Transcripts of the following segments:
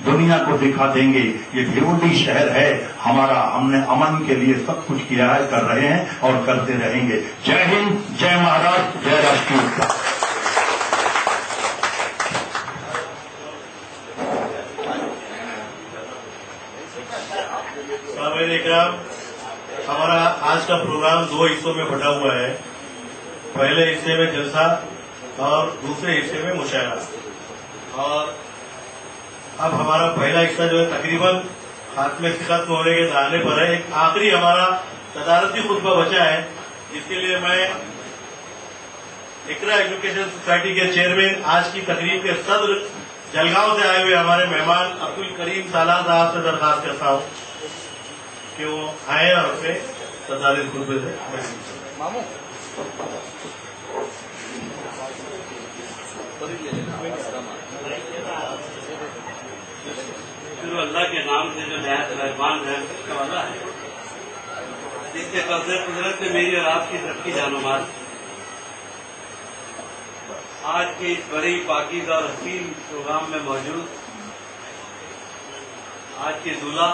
دنیا کو دکھا دیں گے یہ بھیونڈی شہر ہے ہمارا، ہم نے امن کے لیے سب کچھ کیا ہے، کر رہے ہیں اور کرتے رہیں گے۔ جے ہند، جے مہاراشٹر، جے راشٹریہ۔ سامعین اکرام، ہمارا آج کا پروگرام 2 حصوں میں بٹا ہوا ہے۔ پہلے حصے میں جلسہ اور دوسرے حصے میں مشاعرہ، اور اب ہمارا پہلا حصہ جو ہے تقریباً خاتمے سے ختم ہونے کے دہانے پر ہے۔ ایک آخری ہمارا صدارتی خطبہ بچا ہے، جس کے لیے میں اقرا ایجوکیشن سوسائٹی کے چیئرمین، آج کی تقریب کے صدر، جلگاؤں سے آئے ہوئے ہمارے مہمان عبدالکریم سالار صاحب سے درخواست کرتا ہوں کہ وہ آئے اور اپنے صدارتی خطبے سے اللہ کے نام سے جو نہایت مہربان رحمت والا ہے، جس کے قبضے قدرت میں میری اور آپ کی ترقی جان و مال، آج کے اس بڑی پاکیزہ اور حسین پروگرام میں موجود آج کے دولہا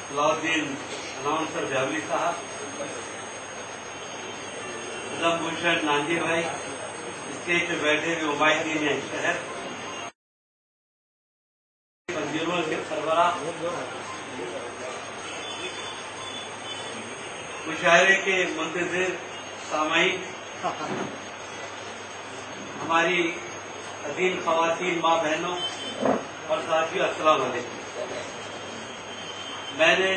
صلاح الدین اناؤنسر جاولی صاحب، پدم بھوشن نانجی بھائی، اسٹیج پہ بیٹھے ہوئے عمائدین شہر، تنظیموں کے سربراہ، مشاعرے کے منتظر سامعین، ہماری عظیم خواتین، ماں بہنوں اور ساتھیوں، السلام علیکم۔ میں نے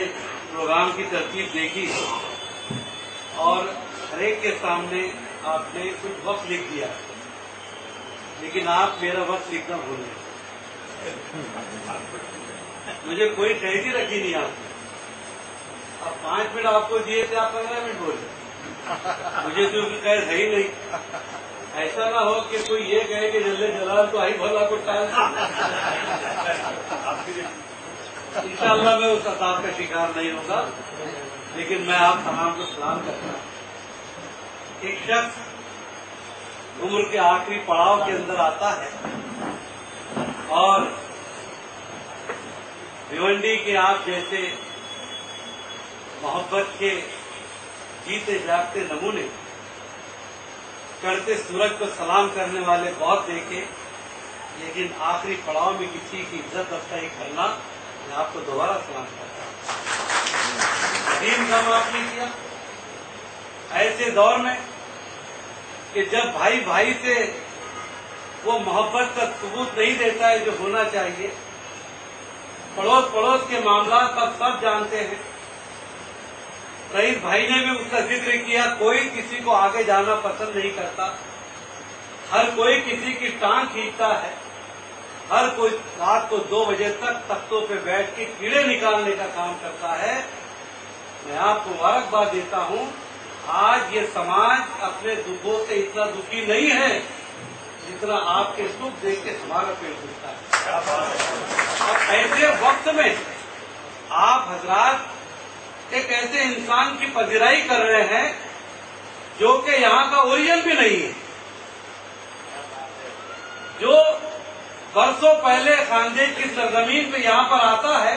پروگرام کی ترتیب دیکھی اور ہر ایک کے سامنے آپ نے کچھ وقت لکھ دیا، لیکن آپ میرا وقت لکھنا بھول گئے۔ مجھے کوئی قید ہی رکھی نہیں آپ نے۔ اب 5 منٹ آپ کو دیے تھے، آپ 15 منٹ بولے، مجھے تو قید ہے ہی نہیں۔ ایسا نہ ہو کہ کوئی یہ کہے کہ جلد جلال تو آئی بھلا کو ٹائم۔ انشاءاللہ میں اس عذاب کا شکار نہیں ہوگا، لیکن میں آپ تمام کو سلام کرتا ہوں۔ ایک شخص عمر کے آخری پڑاؤ کے اندر آتا ہے اور بھیونڈی کے آپ جیسے محبت کے جیتے جاگتے نمونے، چڑھتے سورج کو سلام کرنے والے بہت دیکھے، لیکن آخری پڑاؤ میں کسی کی عزت افزائی کرنا، میں آپ کو دوبارہ سلام کرتا ہوں۔ دین کام آپ نے کیا ایسے دور میں کہ جب بھائی بھائی سے وہ محبت کا ثبوت نہیں دیتا ہے جو ہونا چاہیے، پڑوس کے معاملات آپ سب جانتے ہیں۔ رئیس بھائی نے بھی اس کا ذکر کیا، کوئی کسی کو آگے جانا پسند نہیں کرتا، ہر کوئی کسی کی ٹانگ کھینچتا ہے، ہر کوئی رات کو 2 بجے تک تختوں پہ بیٹھ کے کیڑے نکالنے کا کام کرتا ہے۔ میں آپ کو مبارکباد دیتا ہوں، آج یہ سماج اپنے دکھوں سے اتنا دکھی نہیں ہے جتنا آپ کے سکھ دیکھ کے ہمارا پیٹ دکھتا ہے۔ اور ایسے وقت میں آپ حضرات ایک ایسے انسان کی پذیرائی کر رہے ہیں جو کہ یہاں کا اوریجن بھی نہیں ہے، جو برسوں پہلے خاندان کی سرزمین پہ یہاں پر آتا ہے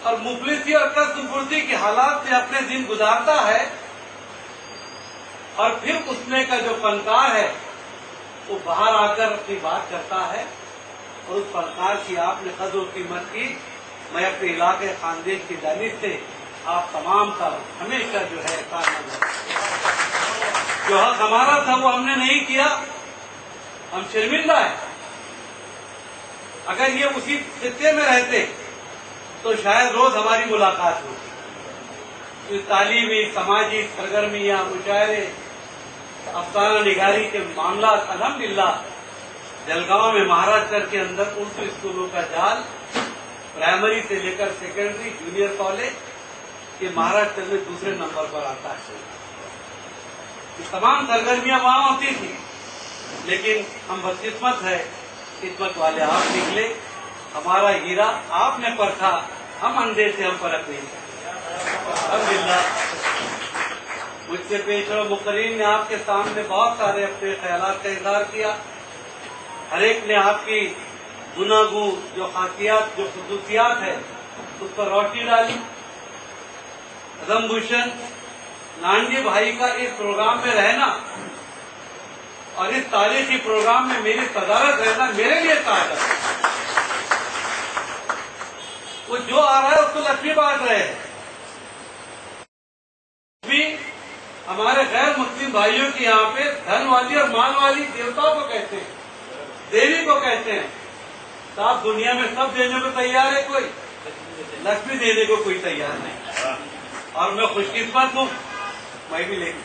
اور مفلسی اور قصد پرسی کے حالات سے اپنے دن گزارتا ہے، اور پھر اس نے کا جو فنکار ہے وہ باہر آ کر اپنی بات کرتا ہے، اور اس فنکار کی آپ نے قدر و قیمت کی۔ میں اپنے علاقے خاندان کی جانب سے آپ تمام کا ہمیشہ جو ہے جو حق ہمارا تھا وہ ہم نے نہیں کیا، ہم شرمندہ ہیں۔ اگر یہ اسی خطے میں رہتے تو شاید روز ہماری ملاقات ہوتی۔ تعلیمی، سماجی سرگرمیاں، مشاعرے، افسانہ نگاری کے معاملات، الحمدللہ جلگاؤں میں مہاراشٹر کے اندر اردو اسکولوں کا جال، پرائمری سے لے کر سیکنڈری، جونیئر کالج، یہ مہاراشٹر میں دوسرے نمبر پر آتا ہے۔ یہ تمام سرگرمیاں وہاں ہوتی تھی، لیکن ہم بدقسمت ہے، قسمت والے آپ نکلے، ہمارا ہیرا آپ نے پرکھا، ہم اندھے سے ہم پرکھ نہیں سکتے۔ الحمدللہ مجھ سے پیش رو مقررین نے آپ کے سامنے بہت سارے اپنے خیالات کا اظہار کیا، ہر ایک نے آپ کی گناگوں جو خاصیات جو خصوصیات ہے اس پر روشنی ڈالی. پدم بھوشن نانجی بھائی کا اس پروگرام میں رہنا اور اس تاریخی پروگرام میں میری صدارت رہنا میرے لیے تاج ہے. وہ جو آ رہا ہے اس کو لکشمی بانٹ رہے ہیں. ہمارے غیر مسلم بھائیوں کی یہاں پہ دھن والی اور مال والی دیوتاؤں کو کہتے ہیں, دیوی کو کہتے ہیں. تو آپ دنیا میں سب دینے کو تیار ہے, کوئی لکشمی دینے کو کوئی تیار نہیں. اور میں خوش قسمت ہوں, میں بھی لے کے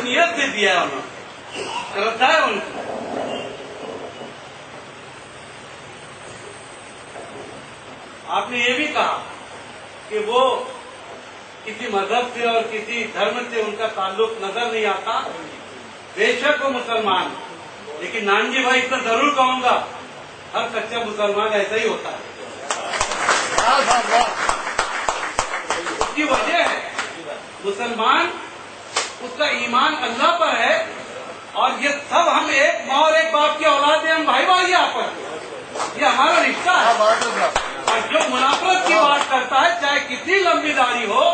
نیت سے دیا ہے انہوں نے, کرتا ہے ان کو. آپ نے یہ بھی کہا کہ وہ کسی مذہب سے اور کسی دھرم سے ان کا تعلق نظر نہیں آتا. بے شک وہ مسلمان, لیکن نانجی بھائی اتنا ضرور کہوں گا, ہر سچا مسلمان ایسا ہی ہوتا ہے. اس کی وجہ ہے مسلمان اس کا ایمان اللہ پر ہے, اور یہ سب ہم ایک ماں اور ایک باپ کی اولاد ہیں, ہم بھائی بھائی آپس, یہ ہمارا رشتہ ہے. اور جو منافرت کی بات کرتا ہے چاہے کتنی لمبی داڑھی ہو,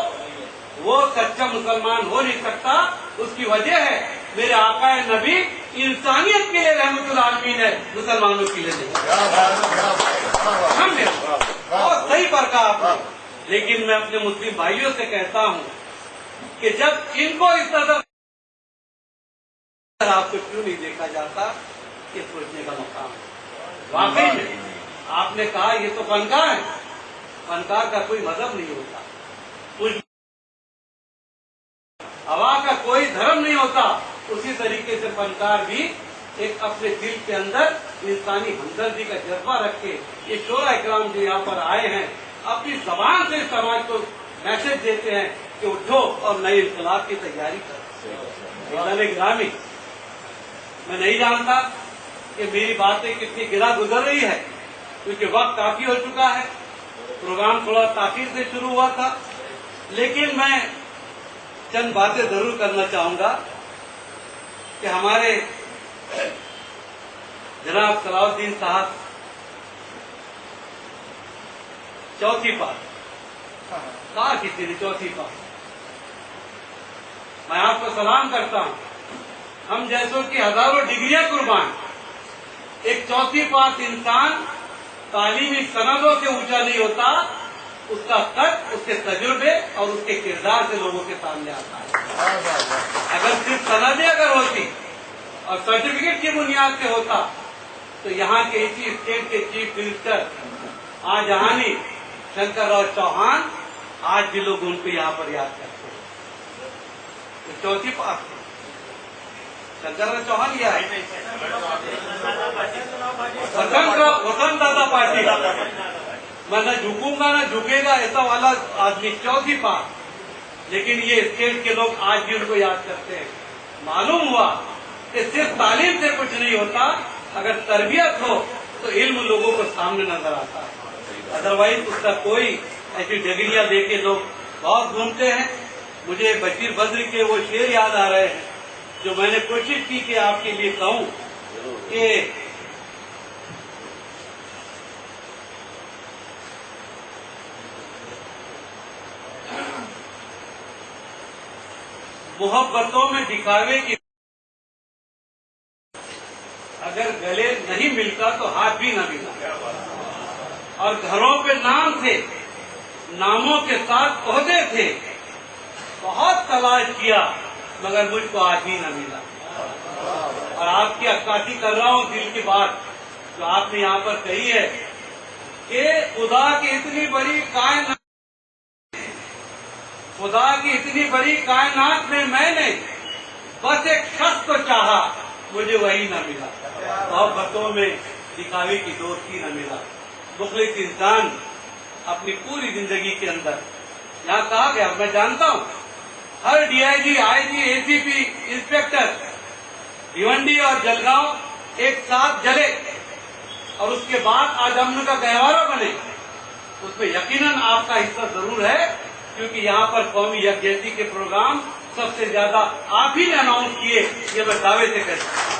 وہ سچا مسلمان ہو نہیں سکتا. اس کی وجہ ہے میرے آقا نبی انسانیت کے لیے رحمت العالمین ہے, مسلمانوں کے لیے نہیں. بہت صحیح فرق آپ نے. لیکن میں اپنے مسلم بھائیوں سے کہتا ہوں کہ جب ان کو اس طرح آپ کو کیوں نہیں دیکھا جاتا, یہ سوچنے کا مقام ہے. واقعی میں آپ نے کہا یہ تو فنکار ہے, فنکار کا کوئی مذہب نہیں ہوتا, ہوا کا کوئی دھرم نہیں ہوتا. اسی طریقے سے فنکار بھی ایک اپنے دل کے اندر انسانی ہمدردی کا جذبہ رکھ کے یہ شورا اکرام جو یہاں پر آئے ہیں اپنی زبان سے سماج کو میسج دیتے ہیں کہ اٹھو اور نئے انقلاب کی تیاری کرو. گرامی, میں نہیں جانتا کہ میری باتیں کتنی گرا گزر رہی ہے, کیونکہ وقت کافی ہو چکا ہے. پروگرام تھوڑا تاخیر سے شروع ہوا تھا, لیکن میں چند باتیں ضرور کرنا چاہوں گا کہ ہمارے جناب صلاح الدین صاحب چوتھی بات کہا کسی نے, چوتھی بات میں آپ کو سلام کرتا ہوں. ہم جیسوں کی ہزاروں ڈگریاں قربان, ایک چوتھی بات انسان تعلیمی سندوں سے اونچا نہیں ہوتا, اس کا قد اس کے تجربے اور اس کے کردار سے لوگوں کے سامنے آتا ہے. اگر صرف سندیں اگر ہوتی اور سرٹیفکیٹ کی بنیاد سے ہوتا تو یہاں کے اسی اسٹیٹ کے چیف منسٹر آجہانی شنکر راؤ چوہان آج بھی لوگ ان کو یہاں پر یاد کرتے ہیں. تو چوتھی بات شنکر راؤ چوہان یہ ہے وسنت دادا پارٹی, میں نہ جھکوں گا نہ جھکے گا ایسا والا آدمی. چوتھی بات, لیکن یہ اسٹیٹ کے لوگ آج بھی ان کو یاد کرتے ہیں. معلوم ہوا کہ صرف تعلیم سے کچھ نہیں ہوتا, اگر تربیت ہو تو علم لوگوں کو سامنے نظر آتا ہے. ادروائز اس کا کوئی ایسی ڈگریاں دے کے لوگ بہت گھومتے ہیں. مجھے بشیر بدری کے وہ شعر یاد آ رہے ہیں جو میں نے کوشش کی کہ آپ کے لیے کہوں کہ محبتوں میں دکھاوے کی اگر گلے نہیں ملتا تو ہاتھ بھی نہ ملا, اور گھروں پہ نام تھے, ناموں کے ساتھ عہدے تھے, بہت تلاش کیا مگر مجھ کو آج بھی نہ ملا. اور آپ کی عکاسی کر رہا ہوں دل کی بات جو آپ نے یہاں پر کہی ہے کہ خدا کی اتنی بڑی کائنات میں میں نے بس ایک شخص کو چاہا, مجھے وہی نہ ملا. محبتوں میں دکھاوے کی دوستی نہ ملا. مخلص انسان اپنی پوری زندگی کے اندر, یہاں کہا گیا میں جانتا ہوں ہر DIG, IG, ACP, inspector Bhiwandi اور جلگاؤں ایک ساتھ جلے اور اس کے بعد آج امن کا گہوارہ بنے, اس میں یقیناً آپ کا حصہ ضرور ہے, کیونکہ یہاں پر قومی یکجہتی کے پروگرام سب سے زیادہ آپ ہی نے اناؤنس کیے, یہ میں دعوے سے کہتا ہوں.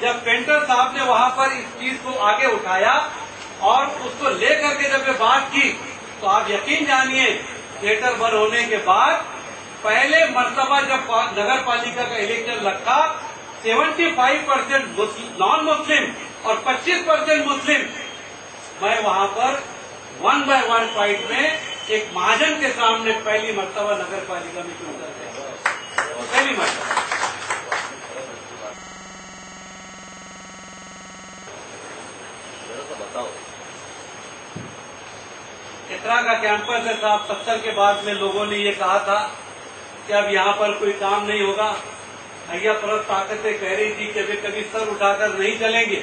جب پینٹر صاحب نے وہاں پر اس چیز کو آگے اٹھایا اور اس کو لے کر کے جب یہ بات کی تو آپ یقین جانیے تھیٹر بند ہونے کے بعد پہلے مرتبہ جب نگر پالیکا کا الیکشن لگا 75% نان مسلم اور 25% مسلم، میں وہاں پر 1 by 1 فائٹ میں ایک مہاجن کے سامنے پہلی مرتبہ نگر پالیکا میں چن کر گیا، پہلی مرتبہ۔ اقرا کا کیمپس ہے صاحب، 70 کے بعد میں لوگوں نے یہ کہا تھا کہ اب یہاں پر کوئی کام نہیں ہوگا۔ حیا پرست طاقتیں کہہ رہی تھی کہ کبھی سر اٹھا کر نہیں چلیں گے۔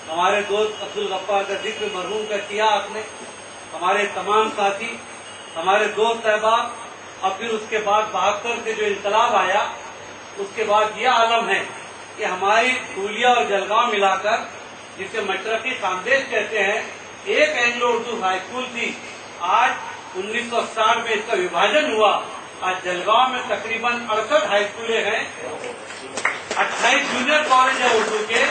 ہمارے دوست عبدالغفار کا ذکر مرحوم کا کیا آپ نے، ہمارے تمام ساتھی، ہمارے دوست احباب، اور پھر اس کے بعد 72 سے جو انقلاب آیا اس کے بعد یہ عالم ہے کہ ہماری دھولیا اور جلگاؤں ملا کر جسے مشرقی خاندیش کہتے ہیں، ایک اینگلو اردو ہائی اسکول تھی۔ آج 1960 میں اس کا وبھاجن ہوا، آج جلگاؤں میں تقریباً 68 ہائی اسکولیں ہیں، 28 جونیئر کالج ہیں اردو کے،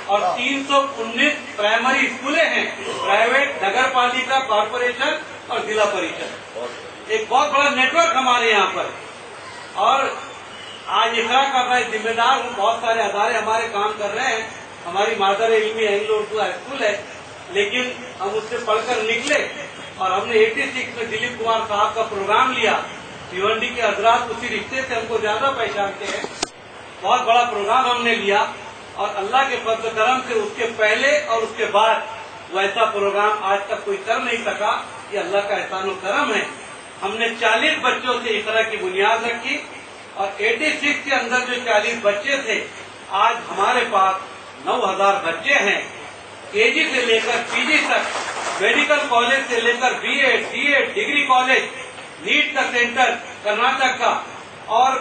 اور 319 پرائمری اسکولیں ہیں، پرائیویٹ، نگر پالیکا، کارپوریشن اور ضلع پریشد۔ ایک بہت بڑا نیٹ ورک ہمارے یہاں پر، اور آج اقرا کا میں ذمہ دار ہوں۔ بہت سارے ادارے ہمارے کام کر رہے ہیں، ہماری مادر علمی اینگلو اردو ہائی اسکول ہے، لیکن ہم اس سے پڑھ کر نکلے اور ہم نے 86 میں دلیپ کمار صاحب کا پروگرام لیا۔ بھیونڈی کے حضرات اسی رشتے سے ہم کو زیادہ پہچانتے ہیں، بہت بڑا پروگرام ہم نے لیا، اور اللہ کے فضل و کرم سے اس کے پہلے اور اس کے بعد ویسا پروگرام آج تک کوئی کر نہیں سکا۔ یہ اللہ کا احسان و کرم ہے۔ ہم نے 40 بچوں سے اقرا کی بنیاد رکھی، اور 86 کے اندر جو 40 بچے تھے، آج ہمارے پاس 9000 بچے ہیں، کے جی سے لے کر پی جی تک، میڈیکل کالج سے لے کر B Ed, D Ed, degree college, NET کا سینٹر کرناٹک کا، اور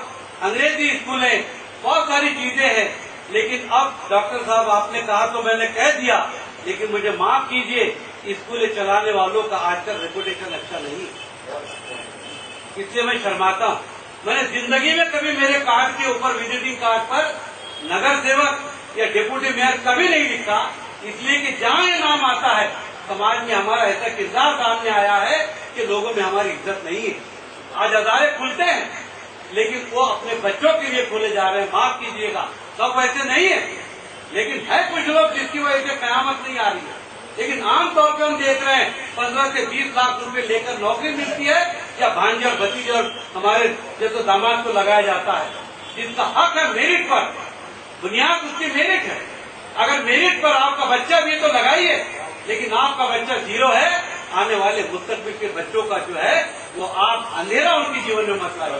انگریزی اسکولیں، بہت ساری چیزیں ہیں۔ لیکن اب ڈاکٹر صاحب آپ نے کہا تو میں نے کہہ دیا، لیکن مجھے معاف کیجئے، اسکولیں چلانے والوں کا آج کل ریپوٹیشن اچھا نہیں، اس لیے میں شرماتا ہوں۔ میں نے زندگی میں کبھی میرے کارڈ کے اوپر، وزٹنگ کارڈ پر نگر سیوک یا ڈپٹی میئر کبھی نہیں لکھا، اس لیے کہ جہاں یہ نام آتا ہے سماج میں ہمارا ایسا کردار سامنے آیا ہے کہ لوگوں میں ہماری عزت نہیں ہے۔ آج ادارے کھلتے ہیں لیکن وہ اپنے بچوں کے لیے کھولے جا رہے ہیں، معاف کیجیے گا، سب ویسے نہیں ہے، لیکن ہے کچھ لوگ جس کی وجہ سے قیامت نہیں آ رہی ہے۔ لیکن عام طور پہ ہم دیکھ رہے ہیں 15 سے 20 لاکھ روپے لے کر نوکری ملتی ہے، یا بھانجے اور بھتیجے اور ہمارے جیسے داماد کو لگایا جاتا ہے، جس کا حق ہے میرٹ پر، بنیاد اس کی میرٹ ہے۔ اگر میرٹ پر آپ کا بچہ بھی تو لگائیے، لیکن آپ کا بچہ 0 ہے، آنے والے مستقبل کے بچوں کا جو ہے وہ آپ اندھیرا ان کی جیون میں مسئلہ ہے۔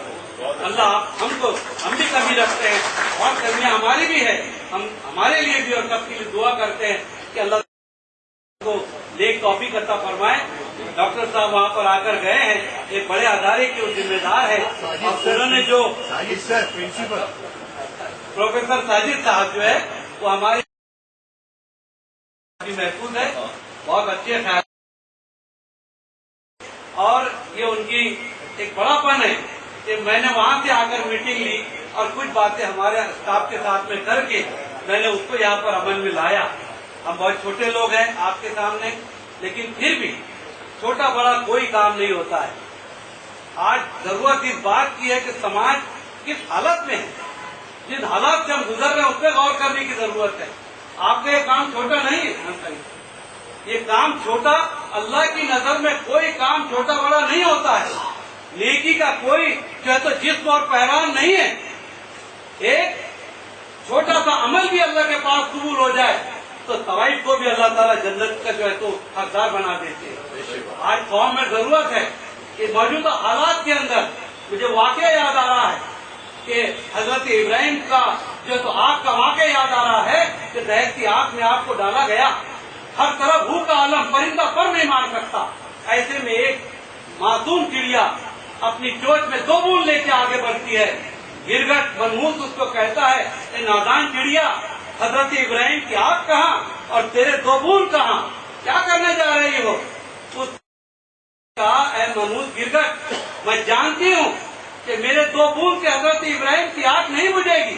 اللہ ہم بھی کمی رکھتے ہیں، اور کمیاں ہماری بھی ہے، ہم ہمارے لیے بھی اور سب کے لیے دعا کرتے ہیں کہ اللہ کو نیک توفیق عطا فرمائے۔ ڈاکٹر صاحب وہاں پر آ کر گئے ہیں، ایک بڑے ادارے کے وہ ذمہ دار ہے، اور انہوں نے جو پروفیسر ساجد صاحب جو ہے وہ ہمارے محفوظ ہے، بہت اچھے خیال، اور یہ ان کی ایک بڑا پن ہے کہ میں نے وہاں سے آ کر میٹنگ لی اور کچھ باتیں ہمارے اسٹاف کے ساتھ میں کر کے میں نے اس کو یہاں پر عمل میں لایا۔ ہم بہت چھوٹے لوگ ہیں آپ کے سامنے، لیکن پھر بھی چھوٹا بڑا کوئی کام نہیں ہوتا ہے۔ آج ضرورت اس بات کی ہے کہ سماج کس حالت میں ہے، جن حالات سے ہم گزر رہے ہیں اس پہ غور کرنے کی ضرورت ہے۔ آپ کا یہ کام چھوٹا نہیں ہے، یہ کام چھوٹا، اللہ کی نظر میں کوئی کام چھوٹا بڑا نہیں ہوتا ہے۔ نیکی کا کوئی جو ہے تو جسم اور پہلوان نہیں ہے۔ ایک چھوٹا سا عمل بھی اللہ کے پاس قبول ہو جائے تو طوائف کو بھی اللہ تعالیٰ جنت کا جو ہے تو حقدار بنا دیتے ہیں۔ آج قوم میں ضرورت ہے کہ موجودہ حالات کے اندر مجھے واقعہ یاد آ رہا ہے کہ حضرت ابراہیم کا جو تو آگ کا واقعہ یاد آ رہا ہے کہ دہتی آگ میں آپ کو ڈالا گیا، ہر طرف بھوک کا عالم، پرندہ پر نہیں مار سکتا، ایسے میں ایک معصوم چڑیا اپنی چوچ میں 2 بوند لے کے آگے بڑھتی ہے۔ گرگٹ منحوس اس کو کہتا ہے، اے نادان چڑیا، حضرت ابراہیم کی آگ کہاں اور تیرے 2 بوند کہاں، کیا کرنے جا رہی ہو؟ اس کہا، اے منحوس گرگٹ، میں جانتی ہوں کہ میرے 2 بوند سے حضرت ابراہیم کی آگ نہیں بجھے گی،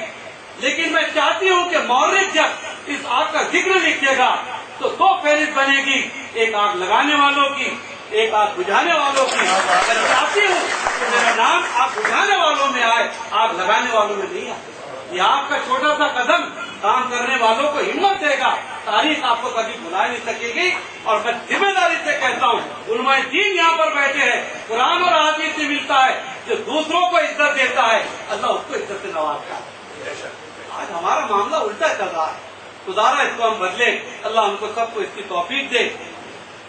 لیکن میں چاہتی ہوں کہ مورخ جب اس آگ کا ذکر لکھے گا تو دو فہرست بنے گی، ایک آگ لگانے والوں کی، ایک آگ بجھانے والوں کی۔ میں چاہتی ہوں کہ میرا نام آگ بجھانے والوں میں آئے، آگ لگانے والوں میں نہیں آئے۔ یہ آپ کا چھوٹا سا قدم کام کرنے والوں کو ہمت دے گا، تاریخ آپ کو کبھی بلا نہیں سکے گی۔ اور میں ذمہ داری سے کہتا ہوں، علماء دین یہاں پر بیٹھے ہیں، قرآن اور حدیث سے ملتا ہے، جو دوسروں کو عزت دیتا ہے اللہ اس کو عزت سے نوازتا ہے۔ آج ہمارا معاملہ الٹا چل رہا ہے، خدارا اس کو ہم بدلے، اللہ ہم کو سب کو اس کی توفیق دے۔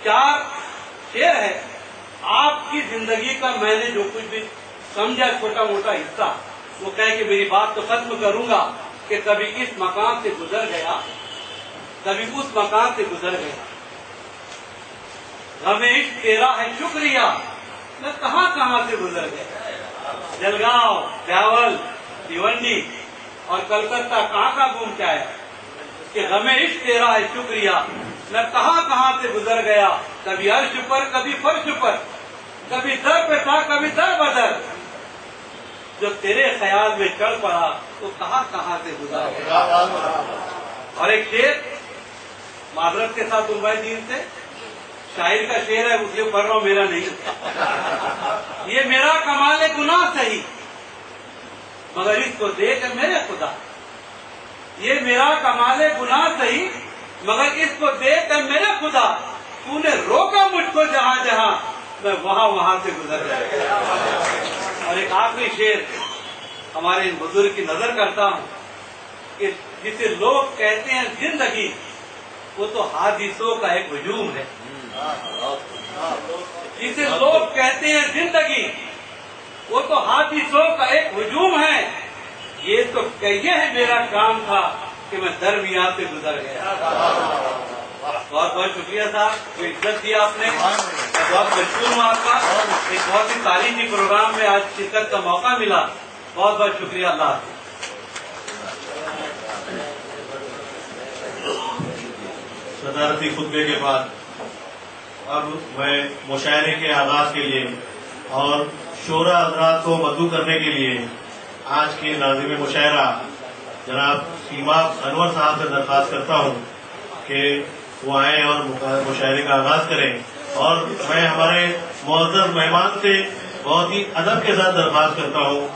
4 شعر ہے آپ کی زندگی کا، میں نے جو کچھ بھی سمجھا چھوٹا موٹا حصہ، وہ کہے کہ میری بات تو ختم کروں گا کہ کبھی اس مقام سے گزر گیا، کبھی اس مقام سے گزر گیا، غم عشق تیرا ہے شکریہ، میں کہاں کہاں سے گزر گیا، جلگاؤں، بیاول، بھیونڈی اور کلکتہ کہاں کا گھوم کے آیا کہ غم عشق تیرا ہے شکریہ، میں کہاں کہاں سے گزر گیا، کبھی عرش پر کبھی فرش پر، کبھی در پہ تھا کبھی در بدر، جو تیرے خیال میں چڑھ پڑا تو کہاں کہاں سے گزر گیا۔ اور ایک شعر معذرت کے ساتھ علماء دین سے، شاعر کا شعر ہے اس لیے پڑھ رہا ہوں، میرا نہیں۔ یہ میرا کمال گناہ صحیح مگر اس کو دیکھ میرے خدا، یہ میرا کمال گناہ صحیح مگر اس کو دیکھ کر میرے خدا، تو نے روکا مجھ کو جہاں جہاں، میں وہاں وہاں سے گزر گیا۔ اور ایک آخری شعر ہمارے ان بزرگ کی نظر کرتا ہوں کہ جسے لوگ کہتے ہیں زندگی، وہ تو حادثوں کا ایک ہجوم ہے۔ جسے لوگ کہتے ہیں زندگی، وہ تو حادثوں کا ایک ہجوم ہے۔ یہ تو یہ ہے میرا کام تھا کہ میں درمیان سے گزر گیا۔ بہت بہت شکریہ صاحب، جو عزت دیا آپ نے، بہت مشکور ہوں آپ کا، ایک بہت ہی تاریخی پروگرام میں آج شرکت کا موقع ملا، بہت بہت شکریہ، اللہ حافظ۔ صدارتی خطبے کے بعد اب میں مشاعرے کے آغاز کے لیے اور شعراء حضرات کو مدعو کرنے کے لیے آج کے ناظم مشاعرہ جناب سیما انور صاحب سے درخواست کرتا ہوں کہ وہ آئیں اور مشاعرے کا آغاز کریں۔ اور میں ہمارے معزز مہمان سے بہت ہی ادب کے ساتھ درخواست کرتا ہوں